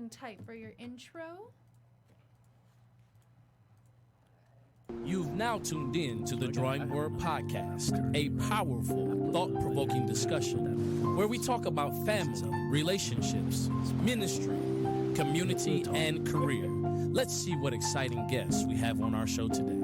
hang tight for your intro. You've now tuned in to the Drawing Word Podcast, a powerful, thought-provoking discussion where we talk about family, relationships, ministry, community, and career. Let's see what exciting guests we have on our show today.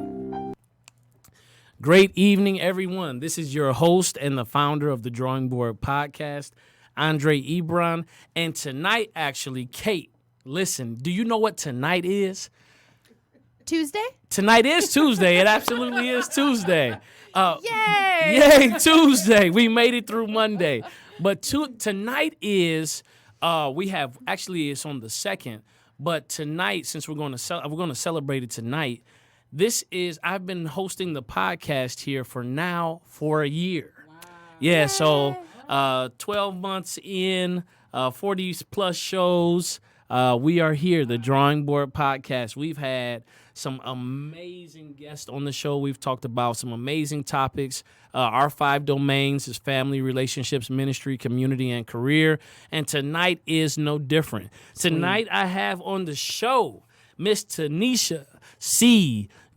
Great evening, everyone. This is your host and the founder of the Drawing Board Podcast, Andre Ebron. And tonight, actually, Kate, listen, do you know what tonight is? Tuesday? Tonight is Tuesday. It absolutely is Tuesday. Yay! Yay, Tuesday. We made it through Monday. But tonight is, we have, actually it's on the 2nd, but tonight, since we're going to celebrate it tonight, I've been hosting the podcast here for a year. Wow. Yeah, yay. So 12 months in, 40 plus shows. We are here, the Drawing Board Podcast. We've had some amazing guests on the show. We've talked about some amazing topics. Our 5 domains is family, relationships, ministry, community, and career. And tonight is no different. Tonight I have on the show Miss Tanisha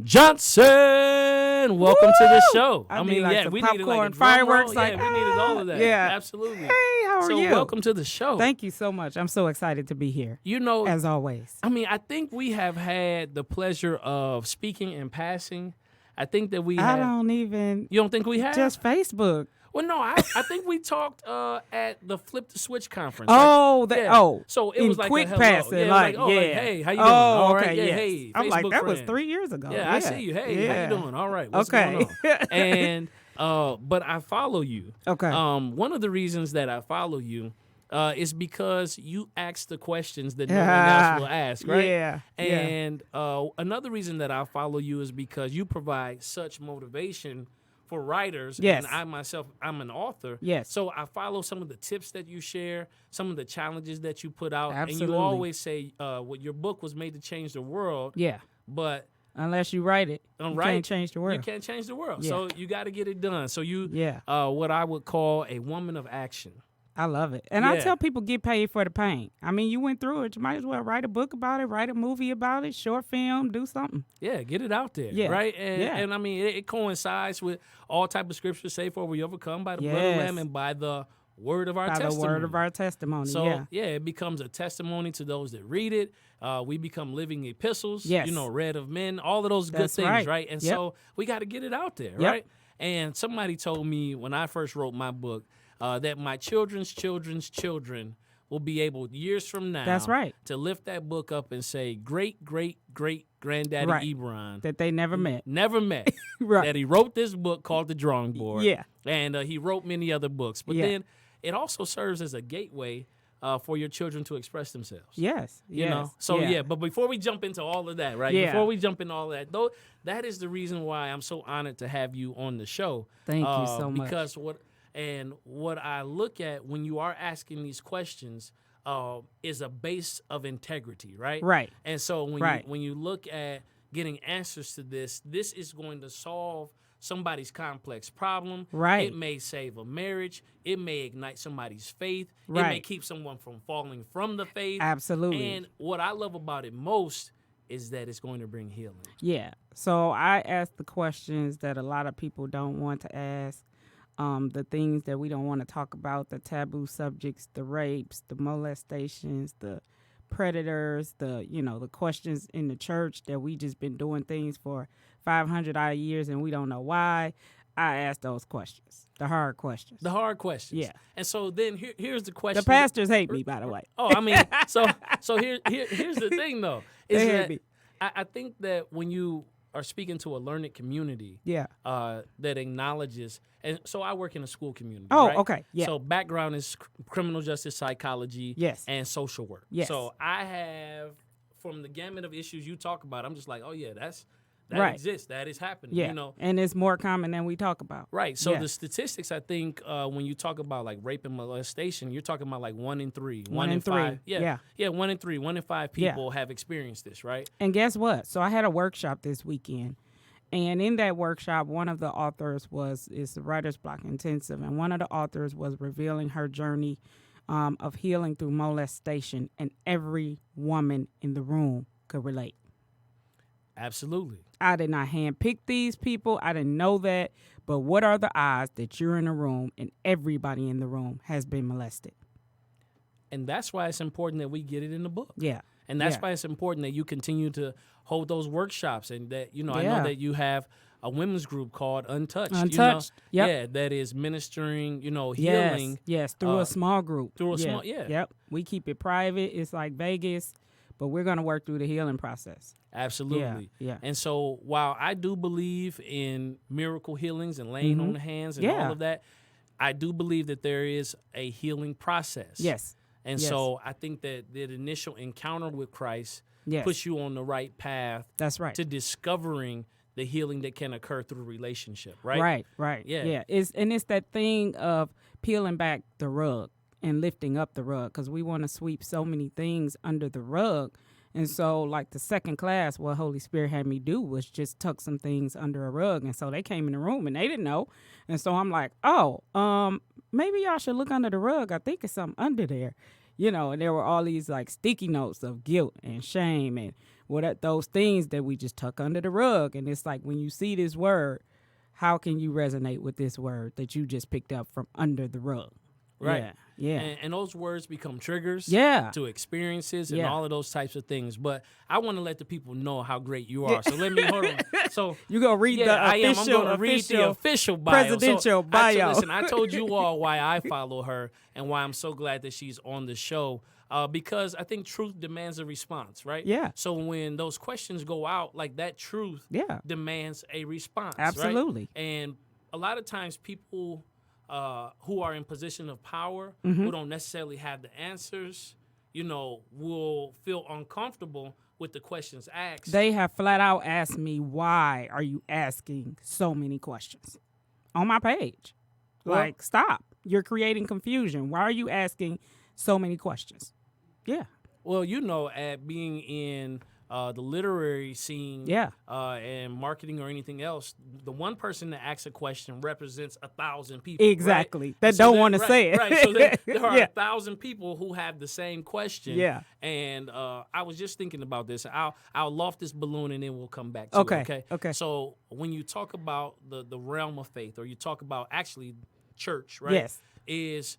Johnson. Welcome to the show. I mean, like we popcorn, needed like a fireworks. we needed all of that. Yeah, absolutely. Hey, how are you? So welcome to the show. Thank you so much. I'm so excited to be here. You know, as always. I mean, I think we have had the pleasure of speaking in passing. I think that we have. You don't think we have? Just Facebook. Well, no, I think we talked at the Flip the Switch conference. Oh, so it was like quick a hello. passing, yeah, like, hey, how you doing? Oh, all okay, right, yeah, yes. hey, I'm Facebook like, that was friend. 3 years ago. Yeah, I see you. Hey, how you doing? All right, what's going on? And but I follow you. Okay. One of the reasons that I follow you is because you ask the questions that no one else will ask, right? Yeah. And another reason that I follow you is because you provide such motivation for writers. Yes. And I myself, I'm an author. Yes. So I follow some of the tips that you share, some of the challenges that you put out. Absolutely. And you always say what your book was made to change the world. Yeah. But unless you write it, you can't change the world. You can't change the world. Yeah. So you got to get it done. So you, what I would call a woman of action. I love it. And I tell people, get paid for the pain. I mean, you went through it. You might as well write a book about it, write a movie about it, short film, do something. Yeah, get it out there, yeah. right? And I mean, it coincides with all type of scriptures, say, for we overcome by the blood of the Lamb and by the word of our testimony. By the word of our testimony, So, it becomes a testimony to those that read it. We become living epistles, read of men, all of those good things, right? And so we got to get it out there, right? And somebody told me when I first wrote my book, that my children's children's children will be able years from now to lift that book up and say, great, great, great granddaddy Ebron. That they never met. Never met. That he wrote this book called The Drawing Board. Yeah. And he wrote many other books. But then it also serves as a gateway for your children to express themselves. Yes. You know? So, but before we jump into all of that, right? Yeah. Before we jump into all that, though, that is the reason why I'm so honored to have you on the show. Thank you so much. Because what I look at when you are asking these questions is a base of integrity, right? Right. And so when you look at getting answers to this is going to solve somebody's complex problem. Right. It may save a marriage. It may ignite somebody's faith. Right. It may keep someone from falling from the faith. Absolutely. And what I love about it most is that it's going to bring healing. Yeah. So I ask the questions that a lot of people don't want to ask. The things that we don't want to talk about, the taboo subjects, the rapes, the molestations, the predators, the questions in the church that we just been doing things for 500 odd years and we don't know why. I ask those questions, the hard questions. Yeah. And so then here's the question. The pastors hate me, by the way. Oh, I mean, so here's the thing though. Is they that hate me. I think that when you are speaking to a learned community that acknowledges, and so I work in a school community. Oh, right? okay. Yeah. So background is criminal justice psychology and social work. Yes. So I have, from the gamut of issues you talk about, I'm just like, oh yeah, that exists. That is happening. Yeah. You know? And it's more common than we talk about. Right. So the statistics, I think, when you talk about like rape and molestation, you're talking about like 1 in 3, 1 in 5. Yeah. 1 in 3, 1 in 5 people have experienced this, right? And guess what? So I had a workshop this weekend. And in that workshop, one of the authors is the Writer's Block Intensive, and one of the authors was revealing her journey of healing through molestation, and every woman in the room could relate. Absolutely. I did not handpick these people. I didn't know that. But what are the odds that you're in a room and everybody in the room has been molested? And that's why it's important that we get it in the book. Yeah. And that's Yeah. why it's important that you continue to hold those workshops, and that, I know Yeah. that you have a women's group called Untouched. Untouched. Yep. Yeah, that is ministering, Yes. healing. Yes. Through a small group. through a small- yeah. Yep. We keep it private. It's like Vegas, but we're going to work through the healing process. Absolutely. Yeah. And so while I do believe in miracle healings and laying on the hands and Yeah. all of that, I do believe that there is a healing process. Yes. And Yes. so I think that the initial encounter with Christ Yes. puts you on the right path That's right. to discovering the healing that can occur through relationship, right? Right. Yeah. Yeah. It's that thing of peeling back the rug and lifting up the rug, because we want to sweep so many things under the rug. And so, like the second class, what Holy Spirit had me do was just tuck some things under a rug. And so they came in the room and they didn't know. And so I'm like, maybe y'all should look under the rug. I think it's something under there. And there were all these like sticky notes of guilt and shame and those things that we just tuck under the rug. And it's like, when you see this word, how can you resonate with this word that you just picked up from under the rug? Right. Yeah. And those words become triggers Yeah. to experiences and Yeah. all of those types of things. But I want to let the people know how great you are. So let me hold on. So You gonna read the I am. I'm official, going to read the official bio. presidential bio. Listen, I told you all why I follow her and why I'm so glad that she's on the show. Because I think truth demands a response, right? Yeah. So when those questions go out, like that truth Yeah. demands a response. Absolutely. Right? And a lot of times people who are in position of power, Mm-hmm. who don't necessarily have the answers, will feel uncomfortable with the questions asked. They have flat out asked me, why are you asking so many questions on my page? Well- Like, stop. You're creating confusion. Why are you asking so many questions? Yeah. Well, at being in the literary scene, Yeah. and marketing or anything else, the one person that asks a question represents 1,000 people. Exactly. Right? That And so don't there- wanna right, say it. Right. So there are Yeah. 1,000 people who have the same question. Yeah. And I was just thinking about this. I'll loft this balloon and then we'll come back to Okay, it. okay. So when you talk about the realm of faith, or you talk about actually church, right? Yes. Is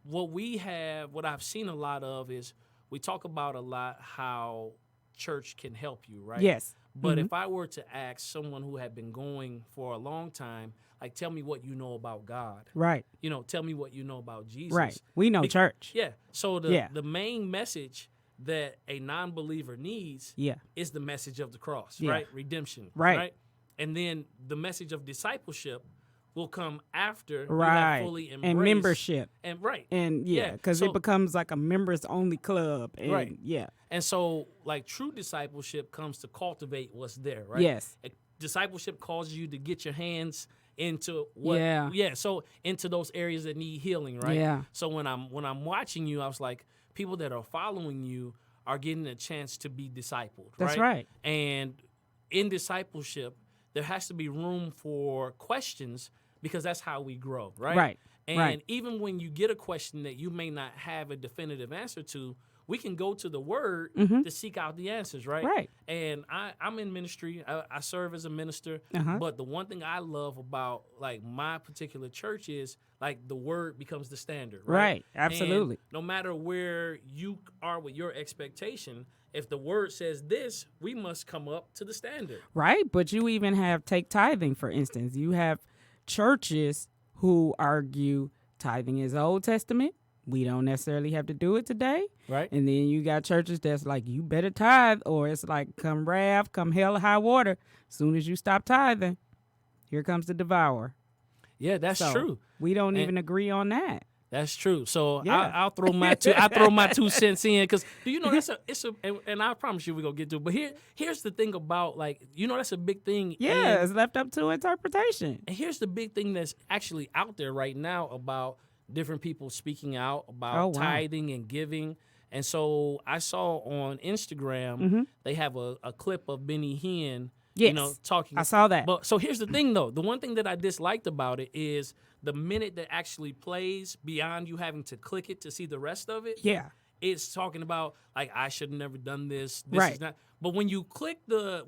what I've seen a lot of is we talk about a lot how church can help you, right? Yes. But if I were to ask someone who had been going for a long time, like, tell me what you know about God. Right. Tell me what you know about Jesus. Right. We know church. Yeah. So Yeah. the main message that a non-believer needs Yeah. is the message of the cross, Yeah. right? Redemption. Right. And then the message of discipleship will come after you Right. have fully embraced. And membership. And right. And because So- it becomes like a members only club. And Right. Yeah. And so, like, true discipleship comes to cultivate what's there, right? Yes. Discipleship causes you to get your hands into what, Yeah. so into those areas that need healing, right? Yeah. So when I'm watching you, I was like, people that are following you are getting a chance to be discipled, That's right? right. And in discipleship, there has to be room for questions, because that's how we grow, right? Right. And Right. even when you get a question that you may not have a definitive answer to, we can go to the Word to seek out the answers, right? Right. And I'm in ministry. I serve as a minister. Uh-huh. But the one thing I love about, like, my particular church is, like, the Word becomes the standard, right? Right. Absolutely. And no matter where you are with your expectation, if the Word says this, we must come up to the standard. Right. But you even have take tithing, for instance. You have churches who argue tithing is Old Testament. We don't necessarily have to do it today. Right. And then you got churches that's like, you better tithe, or it's like, come wrath, come hell or high water. As soon as you stop tithing, here comes the devourer. Yeah, that's So, true. We don't And- even agree on that. That's true. So Yeah. I'll throw my two cents in, because and I promise you we're gonna get to it. But here's the thing about, like, that's a big thing. Yeah, And, it's left up to interpretation. and here's the big thing that's actually out there right now about different people speaking out about Oh, wow. tithing and giving. And so I saw on Instagram Mm-hmm. they have a clip of Benny Hinn Yes. talking. I saw that. But so here's the thing, though. The one thing that I disliked about it is the minute that actually plays beyond you having to click it to see the rest of it. Yeah. It's talking about like I should have never done this. This Right. is not. But when you click to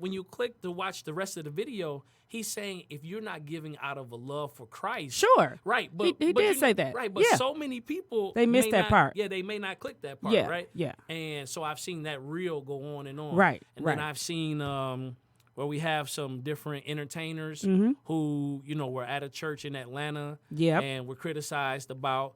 watch the rest of the video, he's saying if you're not giving out of a love for Christ, Sure. right? But He but did say that. right? But Yeah. so many people They missed may that not- part. Yeah, they may not click that part, Yeah. right? Yeah. And so I've seen that reel go on and on, Right, And right. then I've seen where we have some different entertainers who were at a church in Atlanta, Yep. and were criticized about.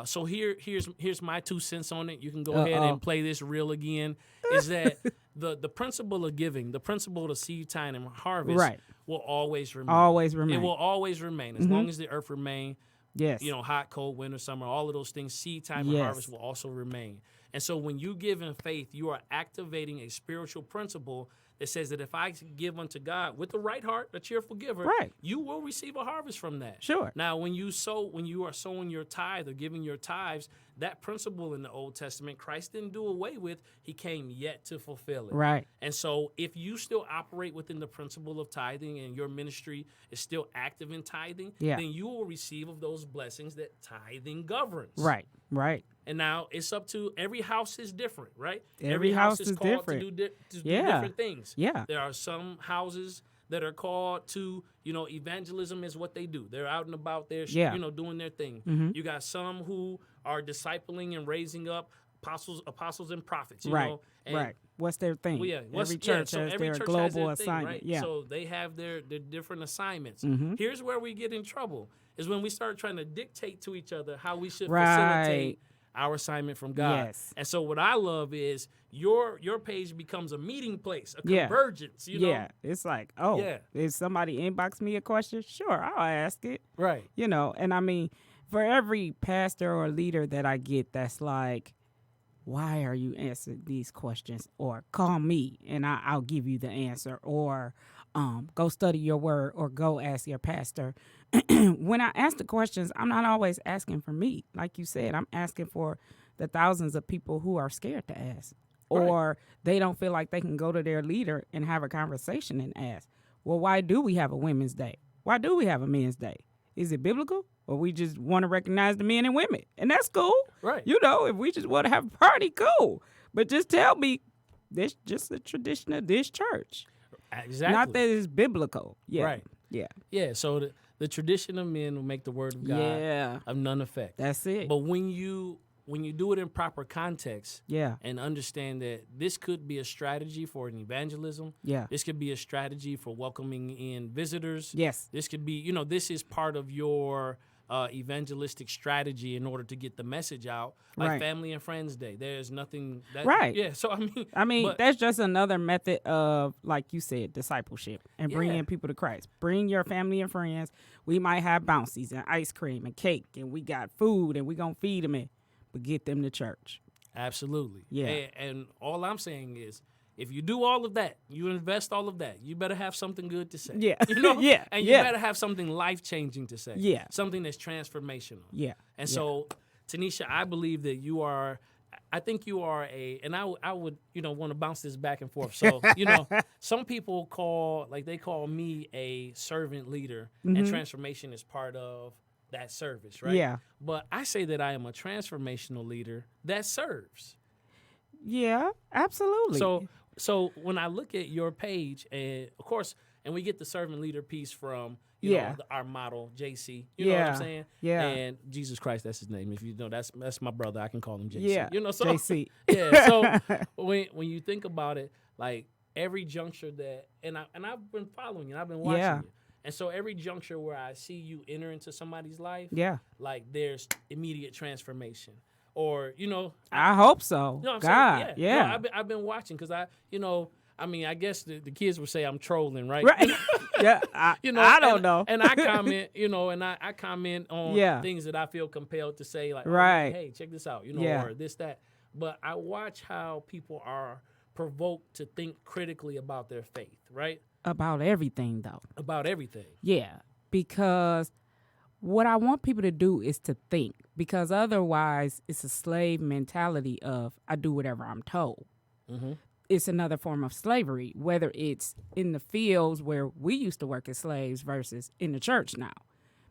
So here's my 2 cents on it. You can go ahead and play this reel again. Is that the principle of giving, the principle of seed time and harvest, Right. will always remain. Always remain. It will always remain as long as the earth remain. Yes. Hot, cold, winter, summer, all of those things. Seed time and Yes. harvest will also remain. And so when you give in faith, you are activating a spiritual principle that says that if I give unto God with the right heart, a cheerful giver, Right. you will receive a harvest from that. Sure. Now, when you are sowing your tithe or giving your tithes, that principle in the Old Testament, Christ didn't do away with. He came yet to fulfill it. Right. And so if you still operate within the principle of tithing and your ministry is still active in tithing, Yeah. then you will receive of those blessings that tithing governs. Right. Right. And now it's up to every house is different, right? Every house is called different. to do Yeah. different things. Yeah. There are some houses that are called to, evangelism is what they do. They're out and about there, Yeah. doing their thing. You got some who are discipling and raising up apostles and prophets, you Right. know. And Right. What's their thing? well, yeah, Every church so has every their church global has their assignment. thing, right? Yeah. So they have their different assignments. Mhm. Here's where we get in trouble is when we start trying to dictate to each other how we should Right. facilitate our assignment from God. Yes. And so what I love is your page becomes a meeting place, a Yeah. convergence, you know? Yeah. It's like, oh, Yeah. if somebody inbox me a question, sure, I'll ask it. Right. And I mean, for every pastor or leader that I get that's like, why are you answering these questions? Or call me and I'll give you the answer. Or go study your word or go ask your pastor. When I ask the questions, I'm not always asking for me. Like you said, I'm asking for the thousands of people who are scared to ask. Or they don't feel like they can go to their leader and have a conversation and ask, well, why do we have a Women's Day? Why do we have a Men's Day? Is it biblical? Or we just want to recognize the men and women? And that's cool. Right. If we just want to have a party, cool. But just tell me, this just a tradition of this church. Exactly. Not that it's biblical. Yeah. Right. Yeah. Yeah, so the tradition of men will make the word of God Yeah. of none effect. That's it. But when you do it in proper context, Yeah. and understand that this could be a strategy for an evangelism. Yeah. This could be a strategy for welcoming in visitors. Yes. This could be, this is part of your evangelistic strategy in order to get the message out. Like Right. Family and Friends Day. There's nothing that Right. Yeah, so I mean but- that's just another method of, like you said, discipleship and bringing Yeah. people to Christ. Bring your family and friends. We might have bouncies and ice cream and cake, and we got food, and we going to feed them, but get them to church. Absolutely. Yeah. And all I'm saying is, if you do all of that, you invest all of that, you better have something good to say. Yeah. Yeah. And you Yeah. better have something life-changing to say. Yeah. Something that's transformational. Yeah. And Yeah. so, Tanisha, I believe that I think you are and I would, want to bounce this back and forth. So, some people call me a servant leader, and transformation is part of that service, right? Yeah. But I say that I am a transformational leader that serves. Yeah, absolutely. So when I look at your page, and of course, and we get the servant leader piece from our model JC. You know what I'm saying? Yeah. And Jesus Christ, that's his name. If you know, that's my brother. I can call him JC. Yeah. So JC. Yeah. So when you think about it, like every juncture that, and I've been following you, I've been watching Yeah. you. And so every juncture where I see you enter into somebody's life, Yeah. like there's immediate transformation. Or, I hope so. no, I'm God, saying, yeah. No, I've been watching because I guess the kids would say I'm trolling, right? Right. Yeah. I don't know. And I comment, and I comment on Yeah. things that I feel compelled to say, like, Right. hey, check this out, Yeah. or this, that. But I watch how people are provoked to think critically about their faith, right? About everything, though. About everything. Yeah, because what I want people to do is to think, because otherwise it's a slave mentality of I do whatever I'm told. Mm-hmm. it's another form of slavery, whether it's in the fields where we used to work as slaves versus in the church now.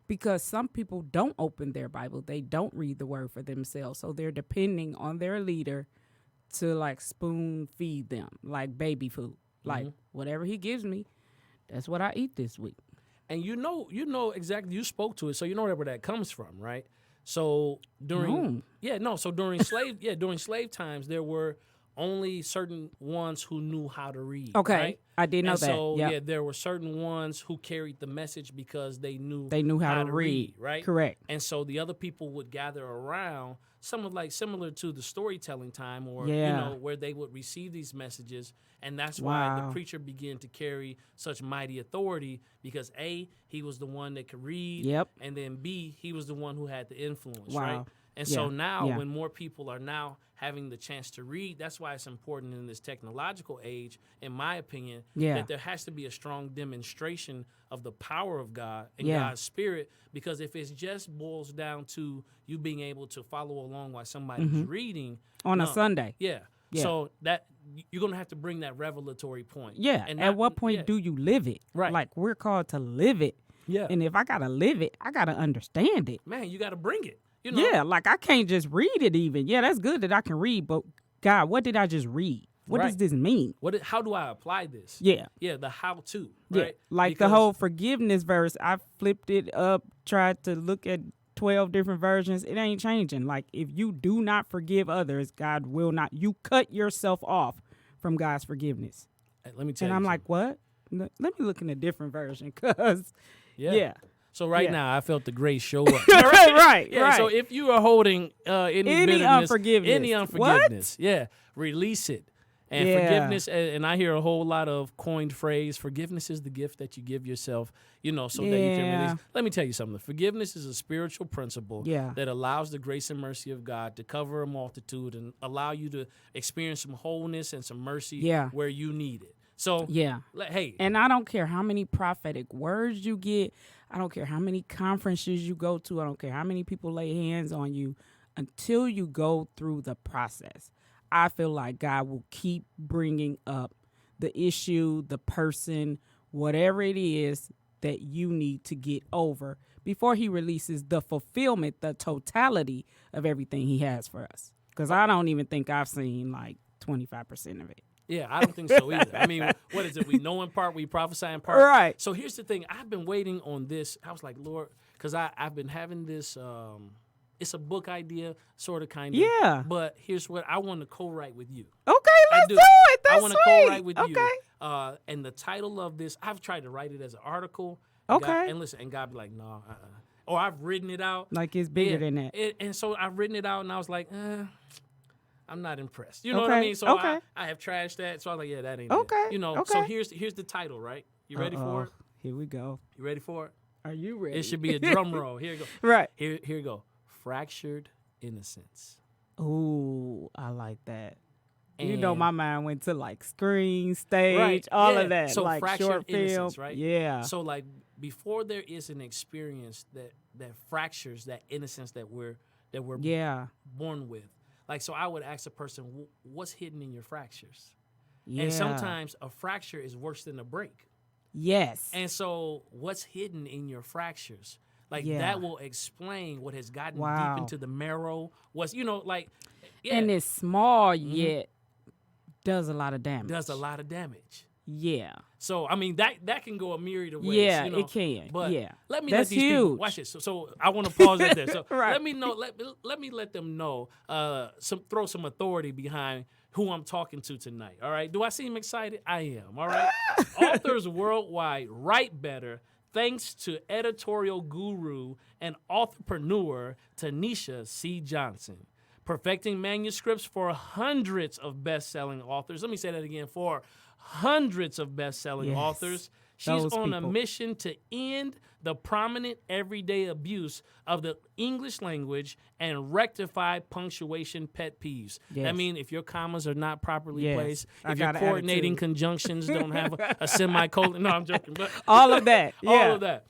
Because some people don't open their Bible, they don't read the word for themselves, so they're depending on their leader to like spoon feed them, like baby food. Like whatever he gives me, that's what I eat this week. And you know exactly, you spoke to it, so you know where that comes from, right? So during during slave times, there were only certain ones who knew how to read. Okay, right? I did know and that. So yep. there were certain ones who carried the message because they knew how to read, right? Correct. And so the other people would gather around, similar to the storytelling time, or where they would receive these messages, and that's why the preacher began to carry such mighty authority, because A, he was the one that could read, and then B, he was the one who had the influence, right? And so now, when more people are now having the chance to read, that's why it's important in this technological age, in my opinion, that there has to be a strong demonstration of the power of God and God's Spirit, because if it just boils down to you being able to follow along while somebody's reading on a Sunday. So that you're going to have to bring that revelatory point. And at what point do you live it? Right. Like, we're called to live it. And if I got to live it, I got to understand it. Man, you got to bring it. You know? Yeah, like I can't just read it even. Yeah, that's good that I can read, but God, what did I just read? What does this mean? How do I apply this? Yeah, the how-to, right? Yeah, like the whole forgiveness verse, I flipped it up, tried to look at 12 different versions. It ain't changing. Like, if you do not forgive others, God will not. You cut yourself off from God's forgiveness. Hey, let me tell you. And I'm like, what? Let me look in a different version, because, So now, I felt the grace show up. right. So if you are holding any bitterness, unforgiveness, release it. And forgiveness, and I hear a whole lot of coined phrase, forgiveness is the gift that you give yourself, so that you can release. Let me tell you something. Forgiveness is a spiritual principle that allows the grace and mercy of God to cover a multitude and allow you to experience some wholeness and some mercy where you need it. So, hey. And I don't care how many prophetic words you get. I don't care how many conferences you go to. I don't care how many people lay hands on you, until you go through the process. I feel like God will keep bringing up the issue, the person, whatever it is that you need to get over before he releases the fulfillment, the totality of everything he has for us. Because I don't even think I've seen like 25% of it. Yeah, I don't think so either. I mean, what is it? We know in part, we prophesy in part. Right. So here's the thing. I've been waiting on this. I was like, Lord, because I've been having this, it's a book idea, sort of, kind of. Yeah. But here's what I want to co-write with you. Okay, let's do it. That's I want to co-write with you. Okay. And the title of this, I've tried to write it as an article. Okay. And listen, and God be like, no, Or I've written it out. Like it's bigger than that. And so I've written it out, and I was like, I'm not impressed. You know what I mean? So I have trashed that. So I was like, that ain't it. So here's the title, right? You ready for it? Here we go. You ready for it? Are you ready? It should be a drum roll. Here you go. Right. Here you go. Fractured innocence. Ooh, I like that. And my mind went to like screen, stage, all of that. So like fractured short innocence, film. right? Yeah. So like before there is an experience that fractures that innocence that we're born with. Like, so I would ask a person, what's hidden in your fractures? Yeah. And sometimes a fracture is worse than a break. Yes. And so what's hidden in your fractures? Like, that will explain what has gotten deep into the marrow. And it's small, yet does a lot of damage. Yeah. So, I mean, that can go a myriad of ways. Yeah, it can. But let me That's let these huge. people watch this. So I want to pause right there. So right. let me know. Let me let them know. Throw some authority behind who I'm talking to tonight. All right. Do I seem excited? I am. All right. Authors worldwide write better, thanks to editorial guru and authorpreneur Tanisha C. Johnson. Perfecting manuscripts for hundreds of best-selling authors. Let me say that again. For hundreds of best-selling authors. She's on a mission to end the prominent everyday abuse of the English language and rectify punctuation pet peeves. Yes. I mean, if your commas are not properly placed, if your got an coordinating attitude. conjunctions don't have a semicolon. No, I'm joking. But all of that. Yeah. all of that.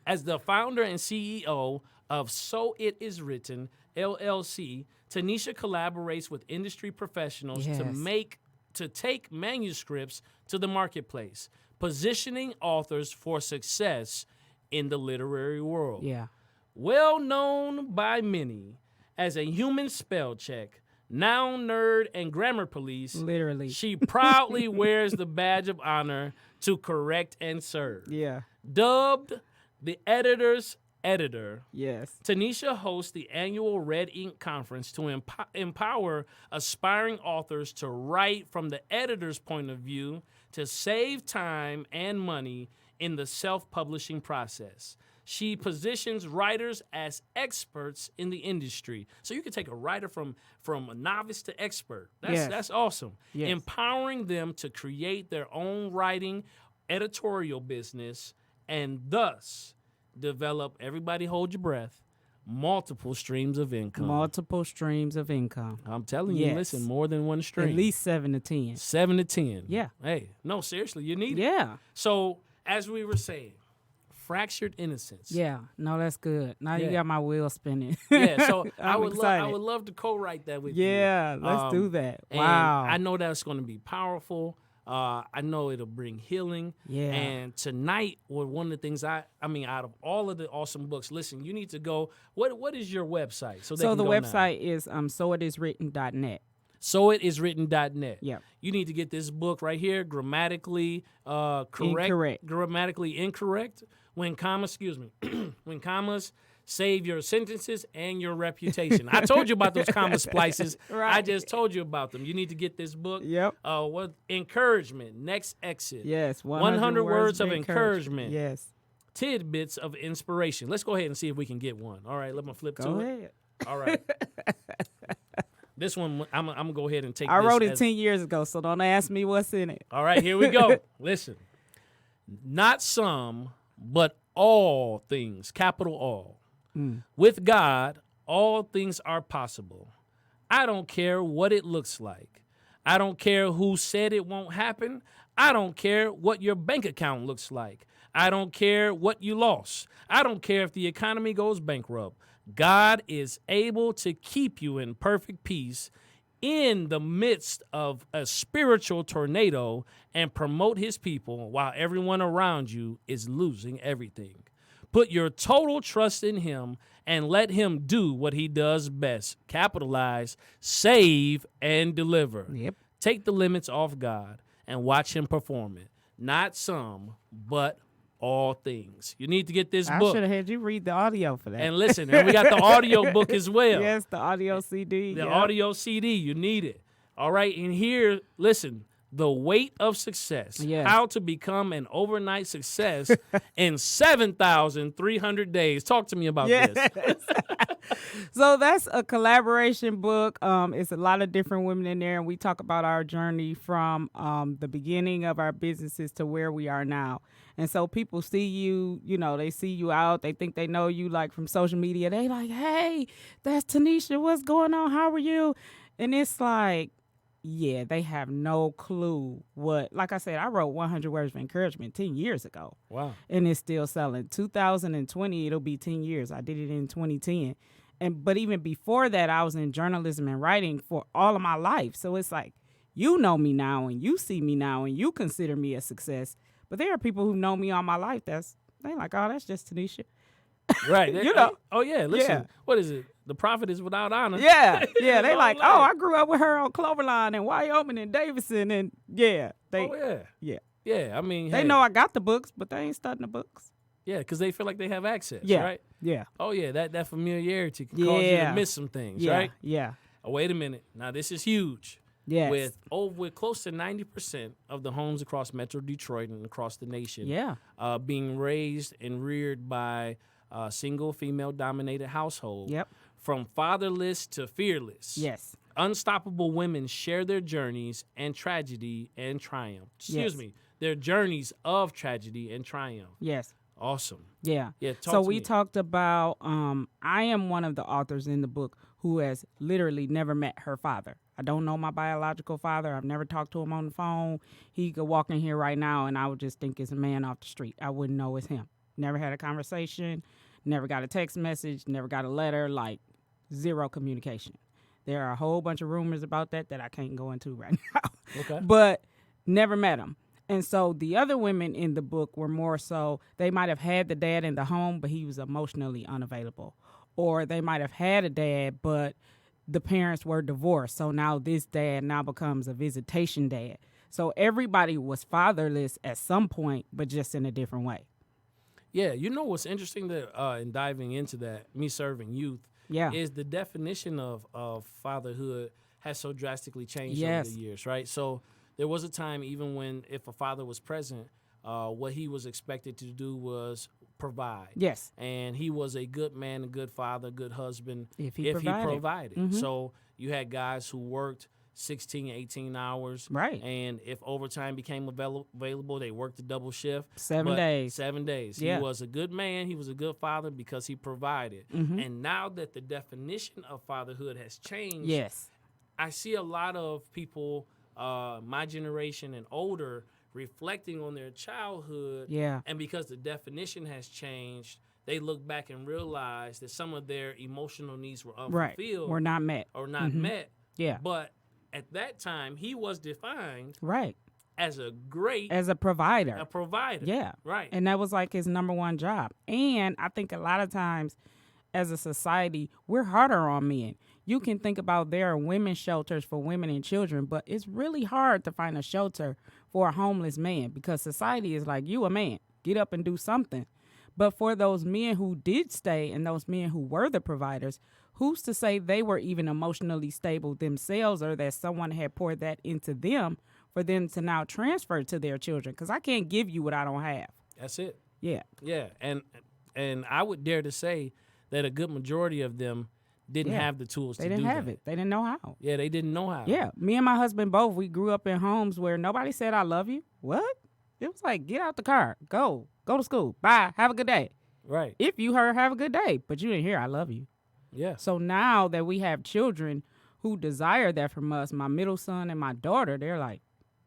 As the founder and CEO of So It Is Written, LLC, Tanisha collaborates with industry professionals to make to take manuscripts to the marketplace, positioning authors for success in the literary world. Yeah. Well known by many as a human spell check, noun nerd, and grammar police, Literally. she proudly wears the badge of honor to correct and serve. Yeah. Dubbed the editor's editor, Yes. Tanisha hosts the annual Red Ink Conference to empower aspiring authors to write from the editor's point of view to save time and money in the self-publishing process. She positions writers as experts in the industry. So you can take a writer from a novice to expert. That's awesome. Yes. Empowering them to create their own writing, editorial business, and thus develop, everybody hold your breath, multiple streams of income. Multiple streams of income. I'm telling you, Yes. listen, more than one stream. At least 7 to 10. 7 to 10. Yeah. Hey, no, seriously, you need it. Yeah. So, as we were saying, fractured innocence. Yeah. No, that's good. Now Yeah. you got my wheel spinning. Yeah, so I I'm would excited. love to co-write that with you. Yeah, let's do that. And Wow. I know that's going to be powerful. I know it'll bring healing. Yeah. And tonight, one of the things I mean, out of all of the awesome books, listen, you need to go. What is your website? So So the can go now. website is soitiswritten.net. Soitiswritten.net. Yeah. You need to get this book right here, grammatically correct. Incorrect. Grammatically incorrect. When commas, when commas save your sentences and your reputation. I told you about those comma splices. Right. I just told you about them. You need to get this book. Yep. What encouragement, next exit. Yes. 100 words of encouragement. Yes. Tidbits of inspiration. Let's go ahead and see if we can get one. All right, let me flip Go to it. ahead. All right. This one, I'm going to go ahead and take I this wrote it as- 10 years ago, so don't ask me what's in it. All right, here we go. Listen. Not some, but all things, capital all. With God, all things are possible. I don't care what it looks like. I don't care who said it won't happen. I don't care what your bank account looks like. I don't care what you lost. I don't care if the economy goes bankrupt. God is able to keep you in perfect peace in the midst of a spiritual tornado and promote his people while everyone around you is losing everything. Put your total trust in him and let him do what he does best. Capitalize, save, and deliver. Yep. Take the limits off God and watch him perform it. Not some, but all things. You need to get this I book. should have had you read the audio for that. And listen, and we got the audio book as well. Yes, the audio CD. The yep. audio CD, you need it. All right, and here, listen, The Weight of Success. Yes. How to become an overnight success in 7,300 days. Talk to me about this. So that's a collaboration book. It's a lot of different women in there, and we talk about our journey from the beginning of our businesses to where we are now. And so people see you, they see you out. They think they know you, like, from social media. They like, hey, that's Tanisha. What's going on? How are you? And it's like, yeah, they have no clue what. Like I said, I wrote 100 words of encouragement 10 years ago. Wow. And it's still selling. 2020, it'll be 10 years. I did it in 2010. But even before that, I was in journalism and writing for all of my life. So it's like, you know me now and you see me now and you consider me a success. But there are people who know me all my life they like, oh, that's just Tanisha. Right. You know. Oh, yeah. Listen, Yeah. What is it? The prophet is without honor. Yeah, yeah. They All like, that. oh, I grew up with her on Cloverline and Wyoming and Davidson. And yeah, Oh, yeah. yeah. Yeah, I mean, They hey. know I got the books, but they ain't studying the books. Yeah, because they feel like they have access, Yeah, right? yeah. Oh, yeah, that familiarity can cause you to Yeah. miss some things, Yeah, right? yeah. Oh, wait a minute. Now, this is huge. Yes. With close to 90% of the homes across Metro Detroit and across the nation Yeah. being raised and reared by single female-dominated household. Yep. From fatherless to fearless. Yes. Unstoppable women share their journeys and tragedy and triumph. Excuse me, their journeys of tragedy and triumph. Yes. Awesome. Yeah. Yeah, So talk to we me. talked about I am one of the authors in the book who has literally never met her father. I don't know my biological father. I've never talked to him on the phone. He could walk in here right now and I would just think it's a man off the street. I wouldn't know it's him. Never had a conversation, never got a text message, never got a letter, like zero communication. There are a whole bunch of rumors about that I can't go into right now. Okay. But never met him. And so the other women in the book were more so they might have had the dad in the home, but he was emotionally unavailable. Or they might have had a dad, but the parents were divorced. So now this dad now becomes a visitation dad. So everybody was fatherless at some point, but just in a different way. Yeah, you know what's interesting that in diving into that, me serving youth, Yeah. is the definition of fatherhood has so drastically changed Yes. over the years, right? So there was a time even when if a father was present, what he was expected to do was provide. Yes. And he was a good man, a good father, good husband If he provided. Mm-hmm. So you had guys who worked 16, 18 hours. Right. And if overtime became available, they worked a double shift. 7 days. 7 days. Yeah. He was a good man. He was a good father because he provided. Mm-hmm. And now that the definition of fatherhood has changed, Yes. I see a lot of people, my generation and older, reflecting on their childhood. Yeah. And because the definition has changed, they look back and realize that some of their emotional needs were unfulfilled. Were not met. Or not met. Yeah. But at that time, he was defined Right. as a great As a provider. provider. Yeah. Right. And that was like his number one job. And I think a lot of times as a society, we're harder on men. You can think about there are women's shelters for women and children, but it's really hard to find a shelter for a homeless man because society is like, you a man, get up and do something. But for those men who did stay and those men who were the providers, who's to say they were even emotionally stable themselves or that someone had poured that into them for them to now transfer to their children? Because I can't give you what I don't have. That's it. Yeah. Yeah. And I would dare to say that a good majority of them didn't Yeah. have the tools They to do didn't have that. it. They didn't know how. Yeah, they didn't know how. Yeah. Me and my husband both, we grew up in homes where nobody said I love you. What? It was like, get out the car. Go to school. Bye. Have a good day. Right. If you heard, have a good day. But you didn't hear I love you. Yeah. So now that we have children who desire that from us, my middle son and my daughter, they're like,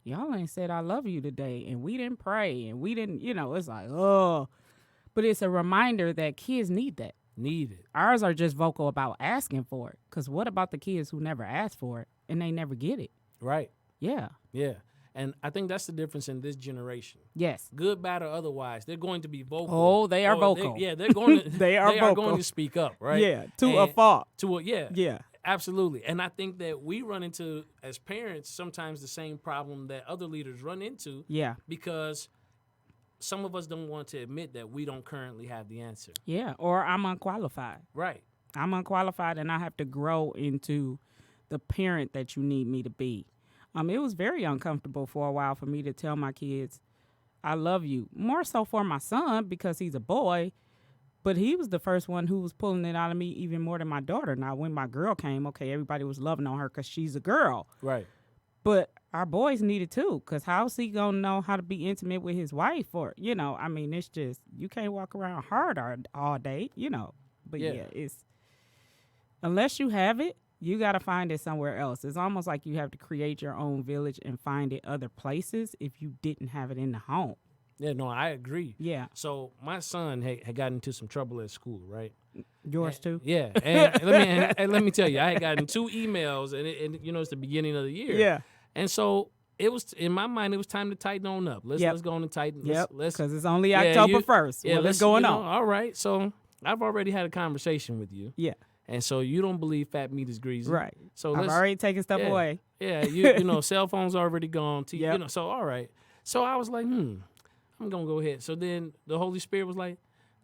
y'all ain't said I love you today. And we didn't pray. And we didn't, it's like, oh. But it's a reminder that kids need that. Need it. Ours are just vocal about asking for it. Because what about the kids who never ask for it and they never get it? Right. Yeah. Yeah. And I think that's the difference in this generation. Yes. Good, bad, or otherwise, they're going to be vocal. Oh, they are vocal. They're going to. They are vocal. Going to speak up, right? Yeah. To a fault. Yeah. Yeah. Absolutely. And I think that we run into, as parents, sometimes the same problem that other leaders run into. Yeah. Because some of us don't want to admit that we don't currently have the answer. Yeah. Or I'm unqualified. Right. I'm unqualified and I have to grow into the parent that you need me to be. It was very uncomfortable for a while for me to tell my kids, I love you. More so for my son because he's a boy, but he was the first one who was pulling it out of me even more than my daughter. Now, when my girl came, okay, everybody was loving on her because she's a girl. Right. But our boys needed too, because how's he going to know how to be intimate with his wife? Or, it's just, you can't walk around hard all day, But yeah, it's, unless you have it, you got to find it somewhere else. It's almost like you have to create your own village and find it other places if you didn't have it in the home. Yeah, no, I agree. Yeah. So my son had gotten into some trouble at school, right? Yours too? Yeah. And let me tell you, I had gotten 2 emails, and it's the beginning of the year. Yeah. And so it was, in my mind, it was time to tighten on up. Let's go on and tighten. Yep, Let's because it's only October 1st. Yeah, what's going on? All right. So I've already had a conversation with you. Yeah. And so you don't believe fat meat is greasy. Right. So I've already taken stuff away. Yeah, cell phones already gone. Yep. So all right. So I was like, I'm gonna go ahead. So then the Holy Spirit was like,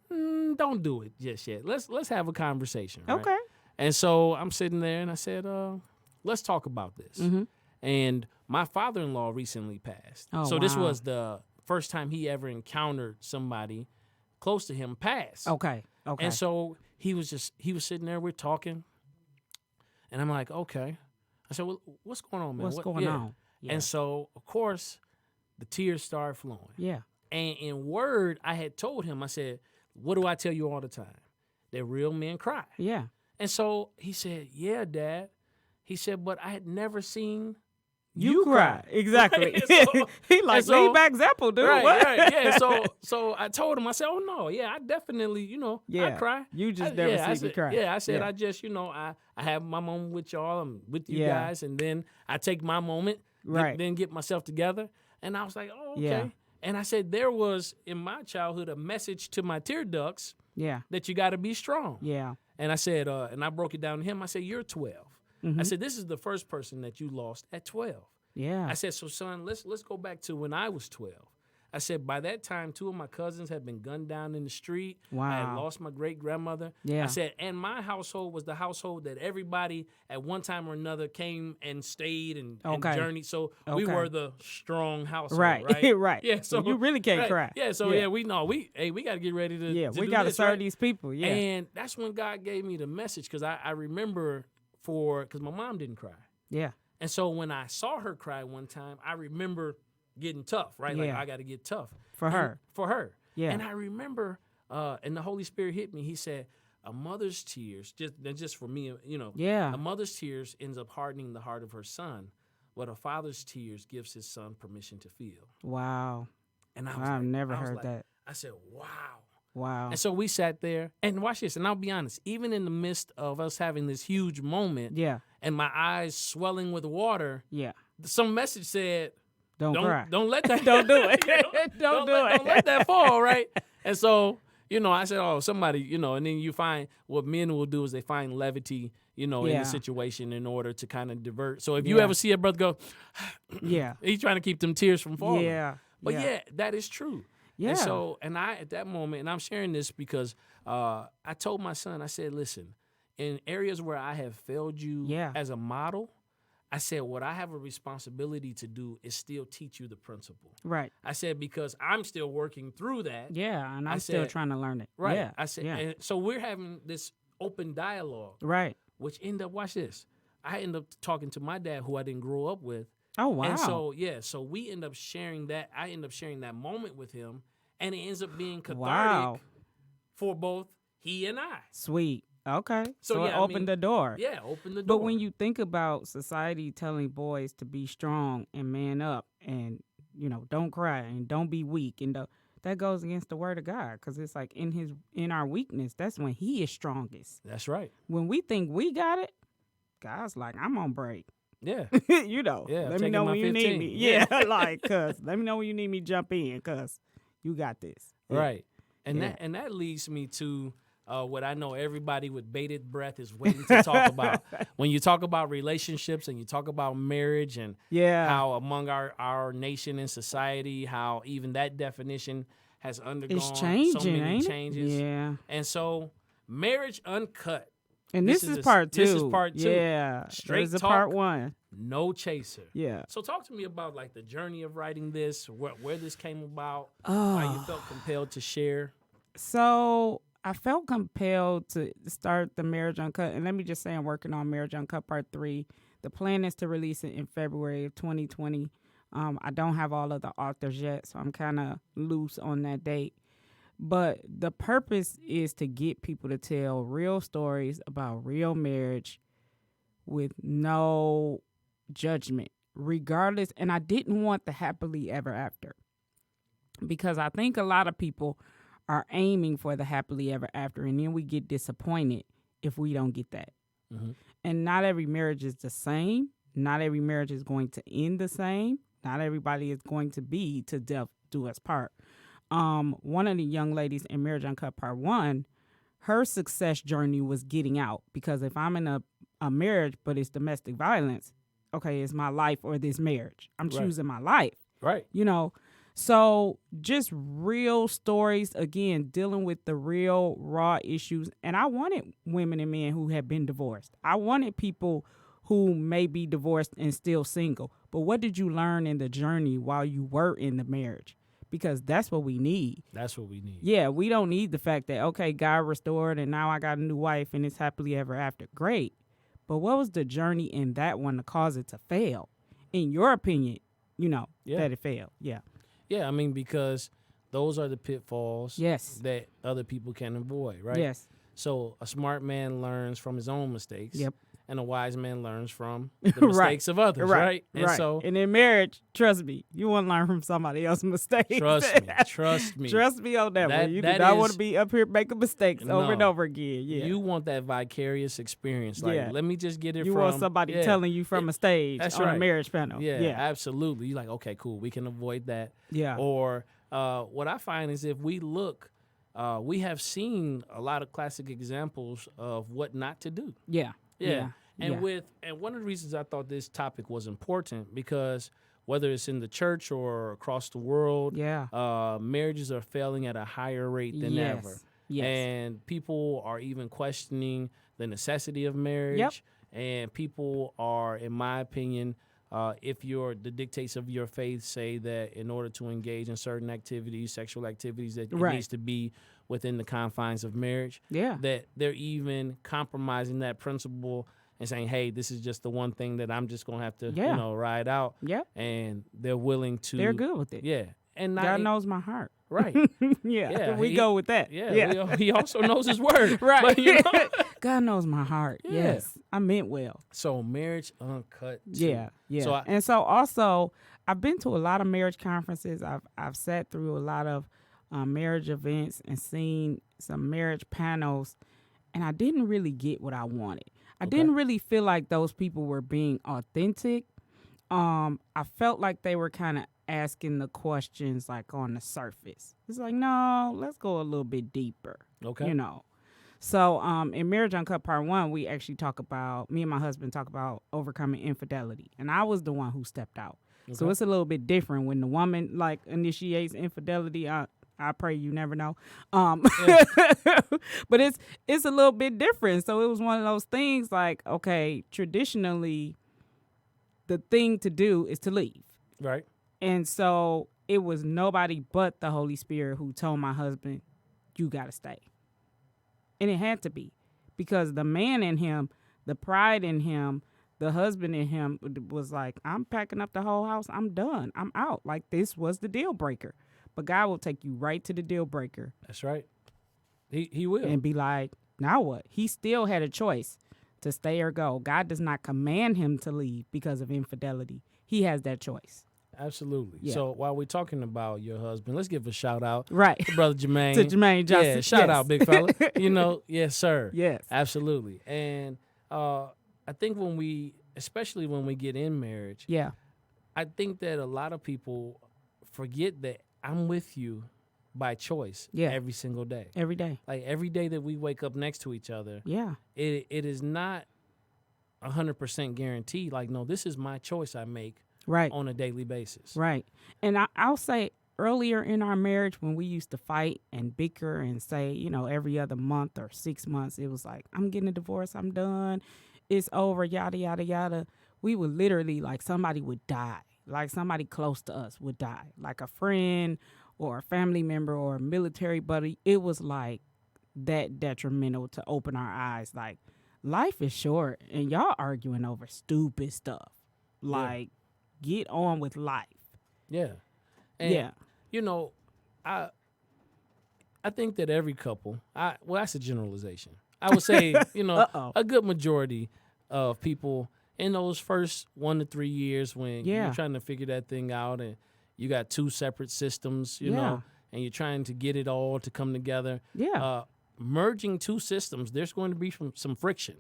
don't do it just yet. Let's have a conversation. Right? Okay. And so I'm sitting there and I said, let's talk about this. Mm-hmm. And my father-in-law recently passed. Oh, so this wow. was the first time he ever encountered somebody close to him pass. Okay. And so he was sitting there, we're talking, and I'm like, okay. I said, well, what's going on, man? What's going on? Yeah. And so, of course, the tears started flowing. Yeah. And in word, I had told him, I said, what do I tell you all the time? That real men cry. Yeah. And so he said, yeah, Dad. He said, but I had never seen You cry. Exactly. Right? So, He like, and so- lead by example, dude. right, What? right, yeah. So I told him, I said, oh no, yeah, I definitely, I Yeah. cry. You just I- never yeah, I see me said, cry. Yeah, I said, Yeah. I just, I have my moment with y'all. I'm with you Yeah. guys, and then I take my moment, Right. then get myself together. And I was like, oh, okay. Yeah. And I said, there was in my childhood a message to my tear ducts Yeah. that you got to be strong. Yeah. And I said, and I broke it down to him. I said, you're 12. Mm-hmm. I said, this is the first person that you lost at 12. Yeah. I said, so son, let's go back to when I was 12. I said, by that time, 2 of my cousins had been gunned down in the street. I had Wow. lost my great-grandmother. Yeah. I said, and my household was the household that everybody at one time or another came and stayed and Okay. journeyed. So we Okay. were the strong household, Right. right? Right. Yeah, so you really can't right. cry. Yeah, so Yeah. we got to get ready to Yeah, to we do got to this, serve right? these people. Yeah. And that's when God gave me the message because I remember because my mom didn't cry. Yeah. And so when I saw her cry one time, I remember getting tough, right? Like Yeah. I got to get tough. For And- her. For her. Yeah. And I remember, and the Holy Spirit hit me. He said, a mother's tears, just for me, Yeah. a mother's tears ends up hardening the heart of her son, but a father's tears gives his son permission to feel. Wow. And I was I've like, never I was heard like- that. I said, wow. Wow. And so we sat there, and watch this, and I'll be honest, even in the midst of us having this huge moment Yeah. and my eyes swelling with water, Yeah. some message said, Don't cry. don't let that Don't do it. don't Don't do it. Don't let that fall, right? And so, I said, oh, somebody, and then you find what men will do is they find levity, in Yeah. the situation in order to kind of divert. So if you Yeah. ever see a brother go, Yeah. he's trying to keep them tears from falling. Yeah. But yeah, that is true. Yeah. And so, I at that moment, and I'm sharing this because I told my son, I said, listen, in areas where I have failed you Yeah. as a model, I said, what I have a responsibility to do is still teach you the principle. Right. I said, because I'm still working through that. Yeah. And I I'm still said- trying to learn it. Right. Yeah. I said, yeah. and so we're having this open dialogue, Right. which end up, watch this. I end up talking to my dad, who I didn't grow up with. Oh, wow. And so we end up sharing that. I end up sharing that moment with him, and it ends up being cathartic Wow. for both he and I. Sweet. Okay. So, So, yeah, it I opened mean, the door. Yeah, open the door. But when you think about society telling boys to be strong and man up and, don't cry and don't be weak, and that goes against the word of God, because it's like in our weakness, that's when he is strongest. That's right. When we think we got it, God's like, I'm on break. Yeah. Yeah, I'm let me taking know my when you need 15. me. Yeah. Yeah, like, cuz let me know when you need me jump in, cuz you got this. Yeah. Right. And Yeah. that leads me to what I know everybody with bated breath is waiting to talk about. When you talk about relationships and you talk about marriage and Yeah. how among our nation and society, how even that definition has undergone It's changing, so many ain't changes. it? Yeah. And so Marriage Uncut, And this is a- part 2. This is part 2. Yeah. Straight This is talk. part 1. No chaser. Yeah. So talk to me about like the journey of writing this, where this came about, why you felt compelled to share. So I felt compelled to start the Marriage Uncut. And let me just say, I'm working on Marriage Uncut Part 3. The plan is to release it in February of 2020. I don't have all of the authors yet, so I'm kind of loose on that date. But the purpose is to get people to tell real stories about real marriage with no judgment, regardless. And I didn't want the happily ever after, because I think a lot of people are aiming for the happily ever after, and then we get disappointed if we don't get that. Mm-hmm. And not every marriage is the same. Not every marriage is going to end the same. Not everybody is going to be to death do us part. One of the young ladies in Marriage Uncut Part 1, her success journey was getting out, because if I'm in a marriage but it's domestic violence, okay, it's my life or this marriage. I'm Right. choosing my life. Right. So just real stories, again, dealing with the real raw issues. And I wanted women and men who have been divorced. I wanted people who may be divorced and still single. But what did you learn in the journey while you were in the marriage? Because that's what we need. That's what we need. Yeah, we don't need the fact that, okay, God restored and now I got a new wife and it's happily ever after. Great. But what was the journey in that one to cause it to fail? In your opinion, Yeah. that it failed. Yeah. Yeah, I mean, because those are the pitfalls Yes. that other people can avoid, right? Yes. So a smart man learns from his own mistakes. Yep. and a wise man learns from the mistakes of others, right? And so, and in marriage, trust me, you want to learn from somebody else's mistakes. trust me. Trust me on that one. You do that not is- want to be up here making mistakes over and No. over again. Yeah. You want that vicarious experience. Like, Yeah. let me just get it You from... want somebody yeah. telling you from a stage That's on a right. marriage panel. Yeah, Yeah. absolutely. You're like, okay, cool. We can avoid that. Yeah. Or what I find is if we look, we have seen a lot of classic examples of what not to do. Yeah. Yeah. And Yeah. and one of the reasons I thought this topic was important because whether it's in the church or across the world, Yeah. marriages are failing at a higher rate than Yes. ever. Yes. And people are even questioning the necessity of marriage. And people are, in my opinion, if the dictates of your faith say that in order to engage in certain activities, sexual activities, that it Right. needs to be within the confines of marriage, Yeah. that they're even compromising that principle and saying, hey, this is just the one thing that I'm just going to have to, Yeah. ride out. Yep. And they're willing to. They're good with it. Yeah. And not, God knows my heart. Right. Yeah. Yeah, We go with that. Yeah. He also knows his word. Right. But, God knows my heart. Yeah. Yes. I meant well. So marriage uncut. Yeah. Yeah. So and so also, I've been to a lot of marriage conferences. I've sat through a lot of marriage events and seen some marriage panels, and I didn't really get what I wanted. I didn't really feel like those people were being authentic. I felt like they were kind of asking the questions like on the surface. It's like, no, let's go a little bit deeper. Okay. You know. So in Marriage Uncut Part 1, we actually me and my husband talk about overcoming infidelity. And I was the one who stepped out. So it's a little bit different when the woman like initiates infidelity. I pray you never know. But it's a little bit different. So it was one of those things like, okay, traditionally the thing to do is to leave. Right. And so it was nobody but the Holy Spirit who told my husband, you got to stay. And it had to be because the man in him, the pride in him, the husband in him was like, I'm packing up the whole house. I'm done. I'm out. Like this was the deal breaker. But God will take you right to the deal breaker. That's right. He will. And be like, now what? He still had a choice to stay or go. God does not command him to leave because of infidelity. He has that choice. Absolutely. Yeah. So while we're talking about your husband, let's give a shout out Right. to Brother Jermaine. To Jermaine Johnson. Yeah, shout Yes. out, big fella. Yes, sir. Yes. Absolutely. And I think especially when we get in marriage, Yeah. I think that a lot of people forget that I'm with you by choice every single day. Every day. Like every day that we wake up next to each other, Yeah. it is not 100% guaranteed. Like, no, this is my choice I make Right. on a daily basis. Right. And I'll say earlier in our marriage when we used to fight and bicker and say, every other month or 6 months, it was like, I'm getting a divorce. I'm done. It's over. Yada, yada, yada. We would literally, like somebody would die. Like somebody close to us would die. Like a friend or a family member or a military buddy. It was like that detrimental to open our eyes. Like life is short and y'all arguing over stupid stuff. Like get on with life. Yeah. And, Yeah. I think that every couple, that's a generalization. I would say, a good majority of people in those first 1 to 3 years when you're trying to figure that thing out and you got two separate systems, you know, and you're trying to get it all to come together. Yeah. Merging two systems, there's going to be some friction.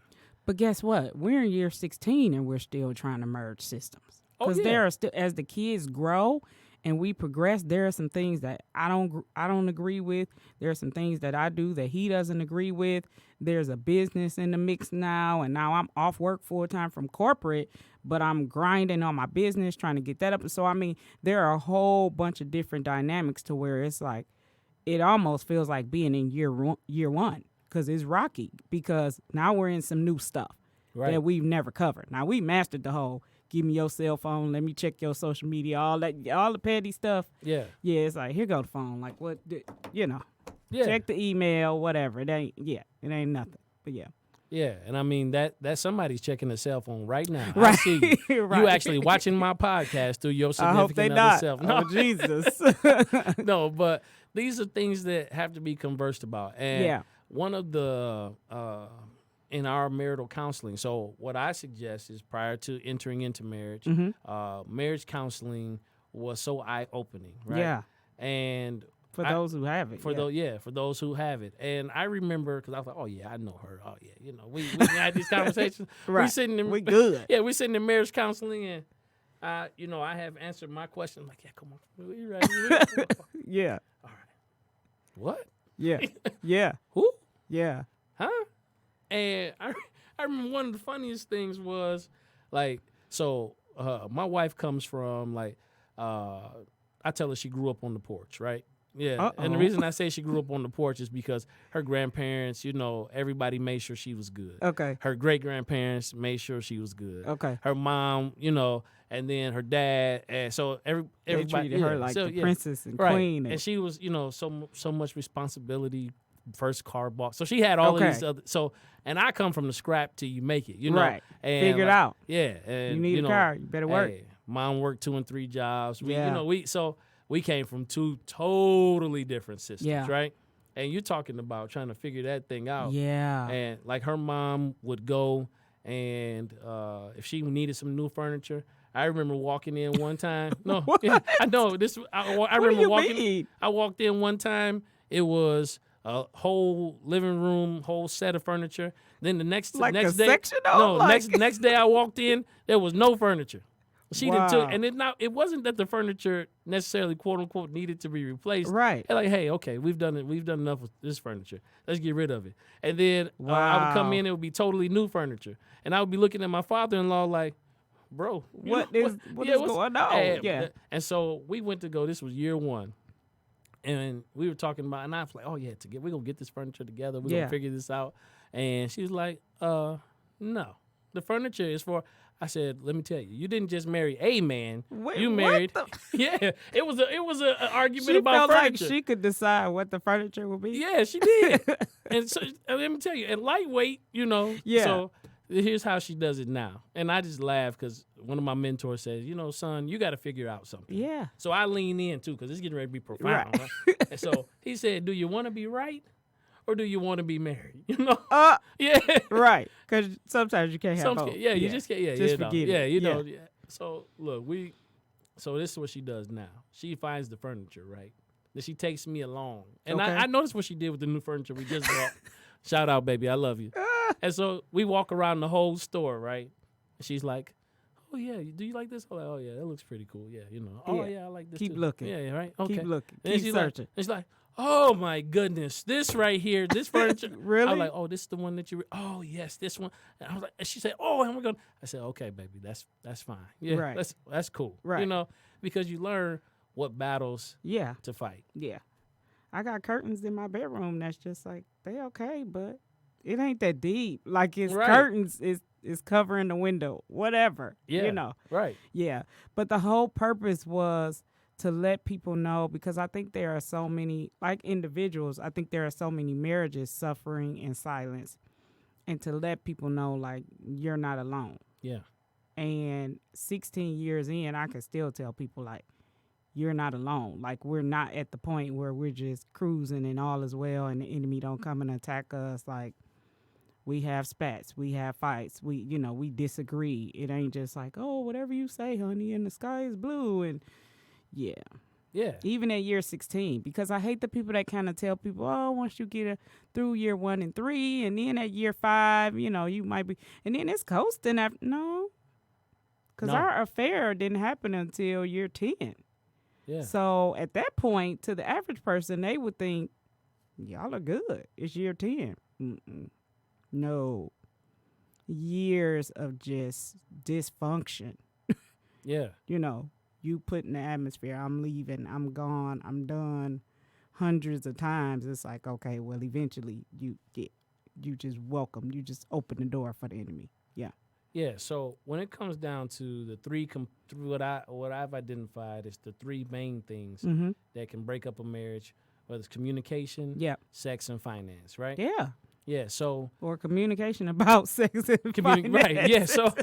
But guess what? We're in year 16 and we're still trying to merge systems. Because there are still, as the kids grow and we progress, there are some things that I don't agree with. There are some things that I do that he doesn't agree with. There's a business in the mix now, and now I'm off work full time from corporate, but I'm grinding on my business, trying to get that up. So, I mean, there are a whole bunch of different dynamics to where it's like, it almost feels like being in year one because it's rocky because now we're in some new stuff that we've never covered. Now, we mastered the whole give me your cell phone, let me check your social media, all the petty stuff. Yeah. Yeah, it's like, here go the phone. Like, what, check the email, whatever. It ain't nothing. But yeah. Yeah, and I mean, that somebody's checking the cell phone right now. Right. I see you. Right. You actually watching my podcast through your I hope they significant not. other self. No. Oh, Jesus. No, but these are things that have to be conversed about. And Yeah. one of the in our marital counseling. So what I suggest is prior to entering into marriage, marriage counseling was so eye-opening, right? Yeah. And For those who have it. for those who have it. And I remember, because I was like, oh, yeah, I know her. Oh, yeah, we had these conversations. Right. We good. Yeah, we sitting in marriage counseling, and, I have answered my question. I'm like, yeah, come on. We ready? Yeah. All right. What? Yeah. Yeah. Who? Yeah. Huh? And I remember one of the funniest things was, like, so my wife comes from, like, I tell her she grew up on the porch, right? Yeah. And the reason I say she grew up on the porch is because her grandparents, everybody made sure she was good. Okay. Her great-grandparents made sure she was good. Okay. Her mom, and then her dad. And so everybody They treated her like the princess and queen. And she was, so much responsibility, first car bought. So she had all of these other, and I come from the scrap till you make it, Right. And figure it out. Yeah. And You need a car, you better work. Hey, mom worked 2 and 3 jobs. Yeah. We came from 2 totally different systems, Yeah. right? And you're talking about trying to figure that thing out. Yeah. And like her mom would go, and if she needed some new furniture, I remember walking in one time. No, yeah, I know this. I remember walking. Mean? I walked in one time. It was a whole living room, whole set of furniture. Then the next Like next a day, section of, no, like- next day I walked in, there was no furniture. She didn't Wow. took, and it wasn't that the furniture necessarily, quote unquote, needed to be replaced. Right. They're like, hey, okay, we've done it. We've done enough with this furniture. Let's get rid of it. And then I would come Wow. in, it would be totally new furniture, and I would be looking at my father-in-law like, bro, What is going on? Yeah. And so we went to go. This was year 1. And we were talking about, and I was like, oh, yeah, we're going to get this furniture together. We're going Yeah. to figure this out. And she was like, no. The furniture is for, I said, let me tell you, you didn't just marry a man. Wait, you what married. the- Yeah. It was an argument She about felt furniture. like she could decide what the furniture would be. Yeah, she did. And so let me tell you, and lightweight, Yeah. So here's how she does it now. And I just laugh because one of my mentors says, son, you got to figure out something. Yeah. So I lean in too because it's getting ready to be profound. Right. Right? And so he said, do you want to be right or do you want to be married? Yeah. Right. Because sometimes you can't have both. Yeah, you just can't. Yeah, Just forget it. Yeah, Yeah. So look, so this is what she does now. She finds the furniture, right? Then she takes me along. And Okay. I noticed what she did with the new furniture we just bought. Shout out, baby. I love you. And so we walk around the whole store, right? And she's like, oh, yeah, do you like this? I'm like, oh, yeah, that looks pretty cool. Yeah, Oh, Yeah. yeah, I like this Keep too. looking. Yeah, right? Okay. Keep looking. And Keep she's searching. Like, it's like, oh, my goodness, this right here, this furniture. Really? I'm like, oh, this is the one that you, oh, yes, this one. And I was like, and she said, oh, and we're going to, I said, okay, baby, that's fine. Yeah, Right. that's cool. Right. Because you learn what battles Yeah. to fight. Yeah. I got curtains in my bedroom that's just like, they okay, but it ain't that deep. Like it's Right. curtains is covering the window, whatever. Yeah. Right. Yeah. But the whole purpose was to let people know, because I think there are so many, like individuals, I think there are so many marriages suffering in silence, and to let people know, like, you're not alone. Yeah. And 16 years in, I can still tell people, like, you're not alone. Like, we're not at the point where we're just cruising and all is well and the enemy don't come and attack us. Like, we have spats, we have fights, we disagree. It ain't just like, oh, whatever you say, honey, and the sky is blue. And yeah. Yeah. Even at year 16, because I hate the people that kind of tell people, oh, once you get through year 1 and 3, and then at year 5, you might be, and then it's coasting after. No, because No. our affair didn't happen until year 10. Yeah. So at that point, to the average person, they would think, y'all are good. It's year 10. Mm-mm. No. Years of just dysfunction. Yeah. You put in the atmosphere, I'm leaving, I'm gone, I'm done, hundreds of times. It's like, okay, well, eventually you just welcome, you just open the door for the enemy. Yeah. Yeah, so when it comes down to the three, what I've identified is the 3 main things Mm-hmm. that can break up a marriage, whether it's communication, Yeah. sex, and finance, right? Yeah. Yeah, so Or communication about sex and finance. right, yeah, so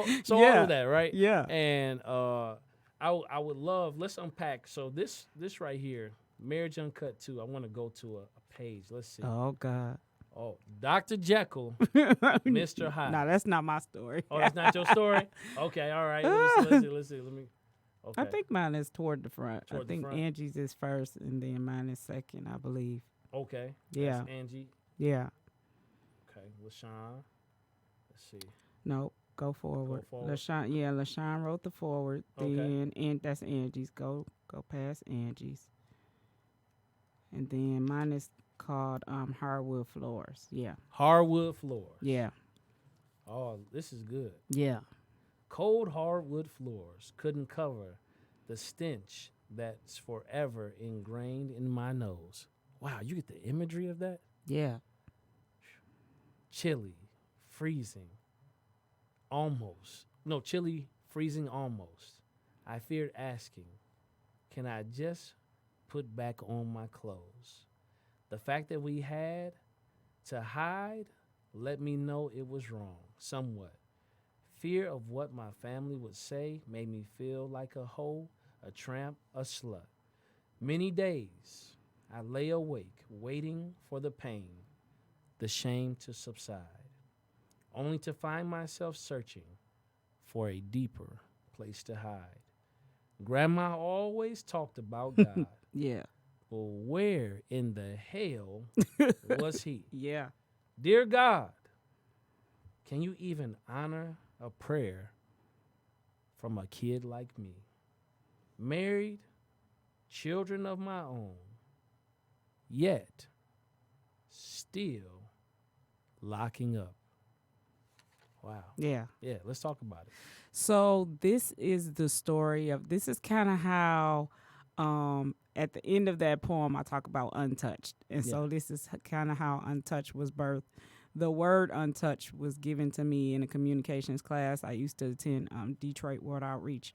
Yeah. all of that, right? Yeah. And I would love, let's unpack. So this right here, Marriage Uncut 2. I want to go to a page. Let's see. Oh God. Oh, Dr. Jekyll, Mr. Hyde. No, that's not my story. Oh, that's not your story? Okay, all right. Let's see. Let me. Okay. I think mine is toward the front. Toward I the think front? Angie's is first, and then mine is second, I believe. Okay. Yeah. That's Angie. Yeah. Okay. LaShawn. Let's see. No, go forward. forward. LaShawn wrote the forward. Okay. Then and that's Angie's. Go past Angie's. And then mine is called Hardwood Floors. Yeah. Hardwood floors. Yeah. Oh, this is good. Yeah. Cold hardwood floors couldn't cover the stench that's forever ingrained in my nose. Wow, you get the imagery of that? Yeah. Chilly, freezing, almost. No, chilly, freezing almost. I feared asking, can I just put back on my clothes? The fact that we had to hide let me know it was wrong, somewhat. Fear of what my family would say made me feel like a hoe, a tramp, a slut. Many days I lay awake, waiting for the pain, the shame to subside, only to find myself searching for a deeper place to hide. Grandma always talked about God. Yeah. Well, where in the hell was he? Yeah. Dear God, can you even honor a prayer from a kid like me? Married, children of my own, yet still locking up. Wow. Yeah. Yeah, let's talk about it. So this is the story of, this is kind of how at the end of that poem I talk about untouched. And so this is kind of how untouched was birthed. The word untouched was given to me in a communications class. I used to attend Detroit World Outreach.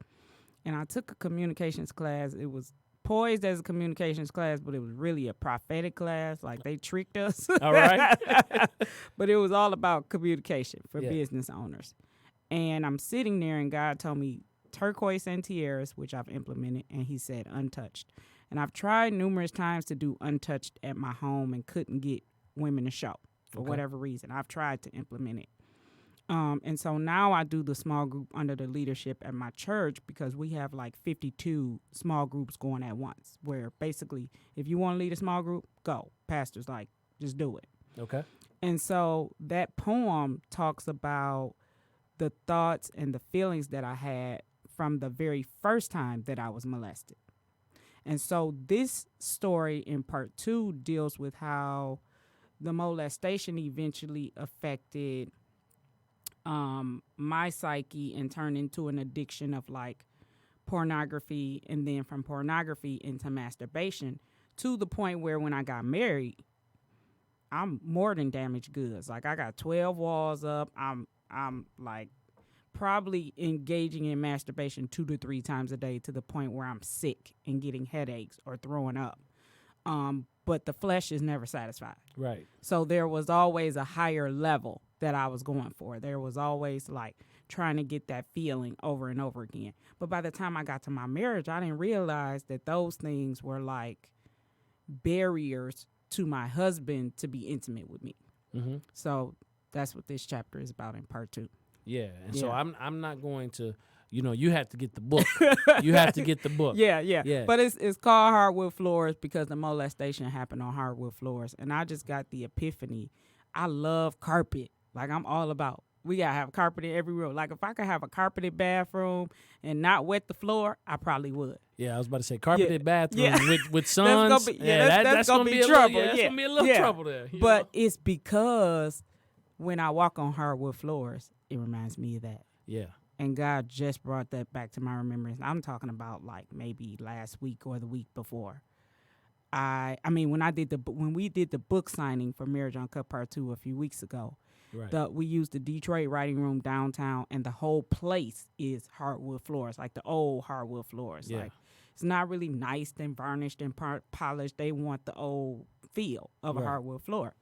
And I took a communications class. It was poised as a communications class, but it was really a prophetic class. Like, they tricked us. All right. But it was all about communication for Yeah. business owners. And I'm sitting there, and God told me turquoise and tiaras, which I've implemented, and he said untouched. And I've tried numerous times to do untouched at my home and couldn't get women to show for whatever reason. I've tried to implement it. And so now I do the small group under the leadership at my church, because we have like 52 small groups going at once, where basically if you want to lead a small group, go. Pastor's like, just do it. Okay. And so that poem talks about the thoughts and the feelings that I had from the very first time that I was molested. And so this story in part 2 deals with how the molestation eventually affected my psyche and turned into an addiction of like pornography, and then from pornography into masturbation, to the point where when I got married, I'm more than damaged goods. Like, I got 12 walls up. I'm like probably engaging in masturbation 2 to 3 times a day, to the point where I'm sick and getting headaches or throwing up. But the flesh is never satisfied. Right. So there was always a higher level that I was going for. There was always like trying to get that feeling over and over again. But by the time I got to my marriage, I didn't realize that those things were like barriers to my husband to be intimate with me. Mm-hmm. So that's what this chapter is about in part 2. Yeah. And Yeah. so I'm not going to, you have to get the book. You have to get the book. Yeah. But it's called Hardwood Floors because the molestation happened on hardwood floors. And I just got the epiphany. I love carpet. Like, I'm all about, we got to have carpet in every room. Like, if I could have a carpeted bathroom and not wet the floor, I probably would. Yeah, I was about to say carpeted bathroom Yeah. with sons. That's gonna be trouble. That's gonna be a little trouble there. But it's because when I walk on hardwood floors, it reminds me of that. Yeah. And God just brought that back to my remembrance. I'm talking about like maybe last week or the week before. I mean, when we did the book signing for Marriage Uncut Part 2 a few weeks ago, Right. we used the Detroit Writing Room downtown, and the whole place is hardwood floors, like the old hardwood floors. Yeah. Like, it's not really nice and varnished and polished. They want the old feel of a hardwood floor.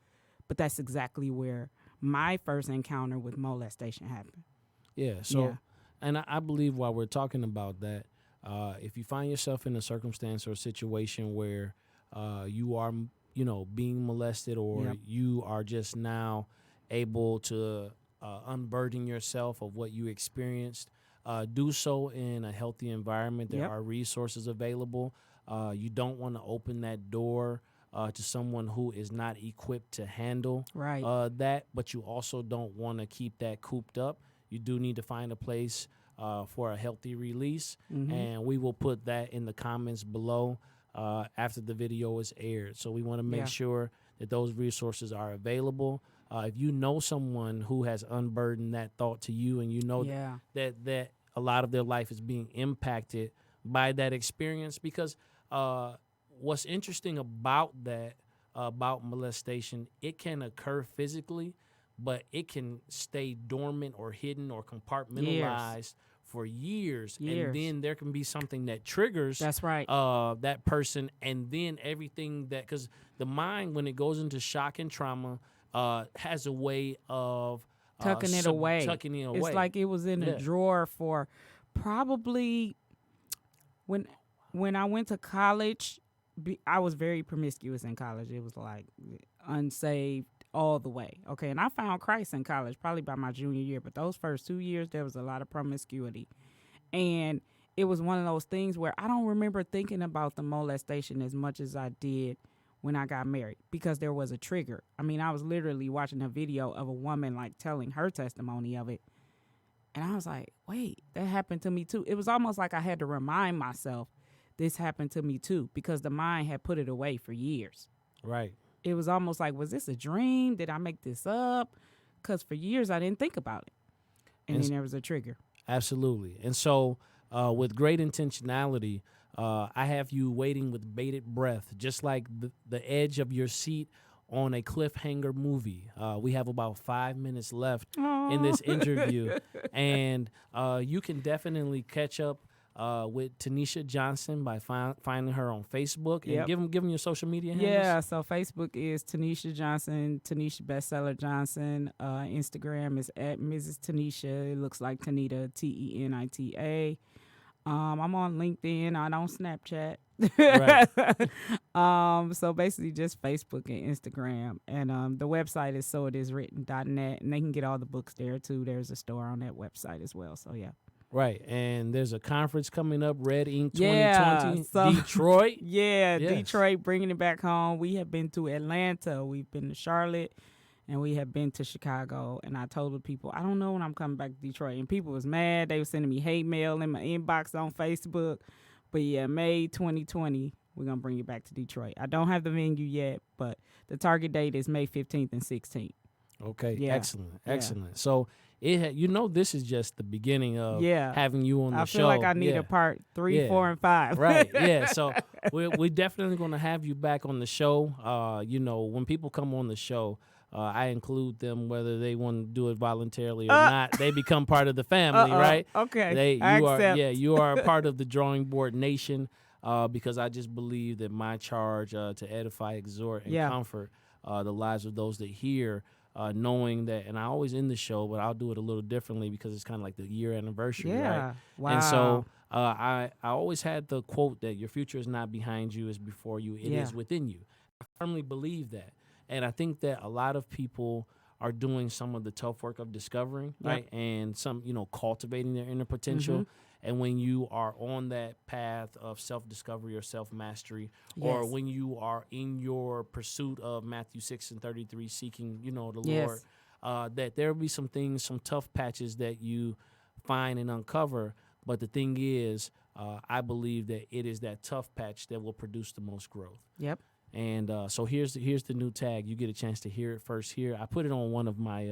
But that's exactly where my first encounter with molestation happened. Yeah. So, and I believe while we're talking about that, if you find yourself in a circumstance or a situation where you are being molested, or Yep. you are just now able to unburden yourself of what you experienced, do so in a healthy environment. There Yep. are resources available. You don't want to open that door to someone who is not equipped to handle Right. that, but you also don't want to keep that cooped up. You do need to find a place for a healthy release, and we will put that in the comments below after the video is aired. So we want to make Yeah. sure that those resources are available. If you know someone who has unburdened that thought to you, and you know Yeah. that a lot of their life is being impacted by that experience, because what's interesting about that, about molestation, it can occur physically, but it can stay dormant or hidden or compartmentalized for years. And then there can be something that triggers That's right. that person, and then everything that, because the mind, when it goes into shock and trauma, has a way of tucking it away. Tucking it away. It's like it was in the drawer for probably when I went to college. I was very promiscuous in college. It was like unsaved all the way. Okay, and I found Christ in college probably by my junior year, but those first 2 years there was a lot of promiscuity. And it was one of those things where I don't remember thinking about the molestation as much as I did when I got married, because there was a trigger. I mean, I was literally watching a video of a woman like telling her testimony of it. And I was like, wait, that happened to me too. It was almost like I had to remind myself this happened to me too, because the mind had put it away for years. Right. It was almost like, was this a dream? Did I make this up? Because for years I didn't think about it. And then there was a trigger. Absolutely. And so with great intentionality, I have you waiting with bated breath, just like the edge of your seat on a cliffhanger movie. We have about 5 minutes left in this interview, and you can definitely catch up with Tanisha Johnson by finding her on Facebook. And give them your social media handles. Yeah, so Facebook is Tanisha Johnson, Tanisha Bestseller Johnson. Instagram is at Mrs. Tanisha. It looks like Tanita, Tenita. I'm on LinkedIn. I don't Snapchat. Right. So basically just Facebook and Instagram. And the website is soitiswritten.net, and they can get all the books there too. There's a store on that website as well. So yeah. Right. And there's a conference coming up, Red Ink 2020, Detroit. Yes. Detroit, bringing it back home. We have been to Atlanta. We've been to Charlotte. And we have been to Chicago. And I told the people, I don't know when I'm coming back to Detroit. And people was mad. They were sending me hate mail in my inbox on Facebook. But yeah, May 2020, we're going to bring it back to Detroit. I don't have the venue yet, but the target date is May 15th and 16th. Okay, Yeah. excellent. Yeah. So this is just the beginning of having you on the show. I feel like I need a part 3, 4, and 5. Right, yeah. So we're definitely going to have you back on the show. When people come on the show, I include them whether they want to do it voluntarily or not. They become part of the family, right? Okay, I accept. You are a part of the Drawing Board Nation, because I just believe that my charge to edify, exhort, and comfort the lives of those that hear, knowing that, and I always end the show, but I'll do it a little differently because it's kind of like the year anniversary, right? Wow. And so I always had the quote that your future is not behind you, it's before you, it is within you. I firmly believe that. And I think that a lot of people are doing some of the tough work of discovering, right? And some, cultivating their inner potential. And when you are on that path of self-discovery or self-mastery, or when you are in your pursuit of Matthew 6:33, seeking, the Lord, that there will be some things, some tough patches that you find and uncover. But the thing is, I believe that it is that tough patch that will produce the most growth. Yep. And so here's the new tag. You get a chance to hear it first here. I put it on one of my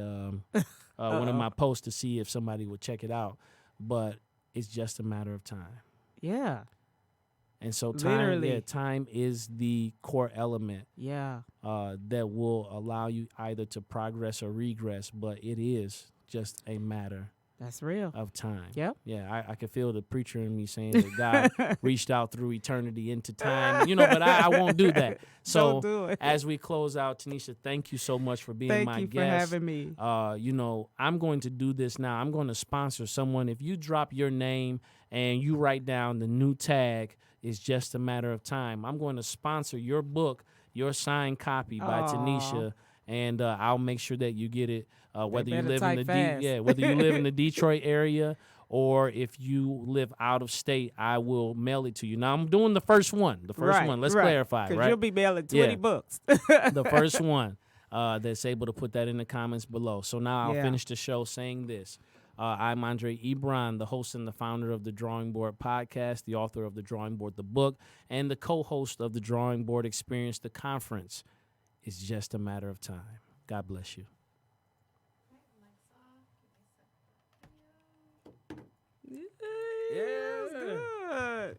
one of my posts to see if somebody would check it out. But it's just a matter of time. Yeah. And so time is the core element. Yeah. That will allow you either to progress or regress, but it is just a matter. That's real. Of time. Yep. Yeah, I could feel the preacher in me saying that God reached out through eternity into time, but I won't do that. So don't do it. As we close out, Tanisha, thank you so much for being my guest. Thank you for having me. I'm going to do this now. I'm going to sponsor someone. If you drop your name and you write down the new tag, it's just a matter of time. I'm going to sponsor your book, your signed copy by Aw. Tanisha, and I'll make sure that you get it. Whether you better live in the type fast. whether you live in the Detroit area or if you live out of state, I will mail it to you. Now I'm doing the first one. The first one. Let's clarify, Because right? you'll be mailing 20 books. The first one that's able to put that in the comments below. So now I'll Yeah. finish the show saying this. I'm Andre Ebron, the host and the founder of the Drawing Board podcast, the author of the Drawing Board, the book, and the co-host of the Drawing Board Experience, the conference. It's just a matter of time. God bless you. Yeah, it was good.